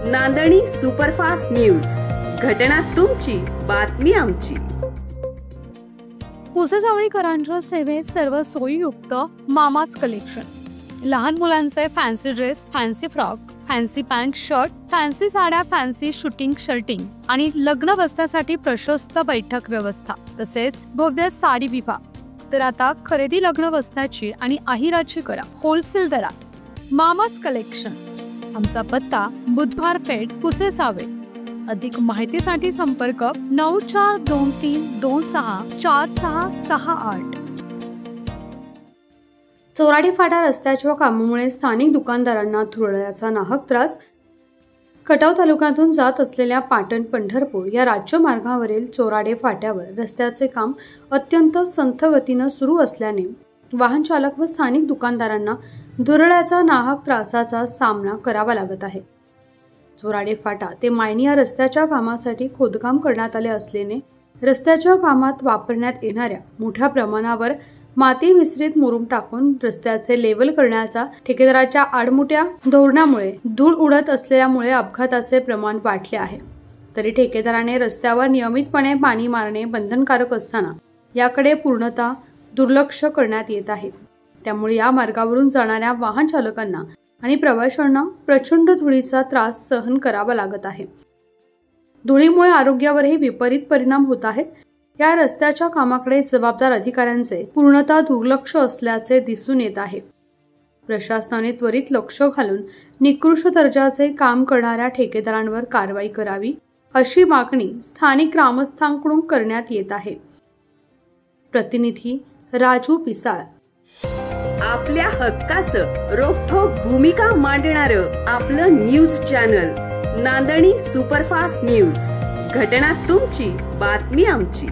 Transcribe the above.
नांदणी superfast news, घटना तुमची, बातमी आमची। पुसेसावळीकरांच्या सेवेत सर्व सोयीयुक्त मामाच कलेक्शन। लहान मुलांचे fancy dress, fancy frock, fancy pant shirt, fancy साड्या, फॅन्सी शूटिंग शर्टिंग आणि लग्न बसण्यासाठी प्रशस्त बैठक व्यवस्था, तसेच भव्य साडी विभाग। तर आता खरेदी लग्न बसण्याची आणि अहिराची करा होलसेल दरात। मामाच कलेक्शन। आमचा पत्ता बुधवार पेठ, पुसेसावळी। अधिक माहितीसाठी संपर्क 9423264668। चोराडे फाटा रस्त्याच्या कामामुळे स्थानिक दुकानदारांना धुरळ्याचा नाहक त्रास। खटाव तालुक्यातून जात असलेल्या पाटण पंढरपूर या राज्य मार्गावरील चोराडे फाट्यावर रस्त्याचे काम अत्यंत संथ गतीने सुरू असल्याने वाहन चालक व स्थानिक दुकानदारांना धुरळ्याचा नाहक त्रासाचा सामना करावा लागत आहे। चोराडे फाटा ते मायनी या रस्त्याच्या कामासाठी खोदकाम करण्यात आले असल्याने रस्त्याच्या कामात वापरण्यात येणाऱ्या मोठ्या प्रमाणावर माती मिश्रित मुरुम टाकून रस्त्याचे लेवल करण्याचा ठेकेदाराच्या आडमुठ्या धोरणामुळे धूळ उडत असल्यामुळे अपघाताचे प्रमाण वाढले आहे। तरी ठेकेदाराने रस्त्यावर नियमितपणे पाणी मारणे बंधनकारक असताना याकडे पूर्णतः दुर्लक्ष करण्यात येत आहे। त्यामुळे या मार्गावरून जाणाऱ्या वाहन चालकांना आणि प्रवाशांना प्रचंड धुळीचा त्रास सहन करावा लागत आहे। धुळीमुळे आरोग्यावरही विपरीत परिणाम होत आहेत। या रस्त्याच्या कामाकडे जबाबदार अधिकाऱ्यांचे पूर्णतः दुर्लक्ष असल्याचे दिसून येत आहे। प्रशासनाने त्वरित लक्ष घालून निकृष्ट दर्जाचे काम करणाऱ्या ठेकेदारांवर कारवाई करावी अशी मागणी स्थानिक ग्रामस्थांकडून करण्यात येत आहे। प्रतिनिधी राजू पिसाळ। आपल्या हक्काचं रोखठोक भूमिका मांडणारं आपलं न्यूज चॅनल नांदणी सुपरफास्ट न्यूज, घटना तुमची, बातमी आमची।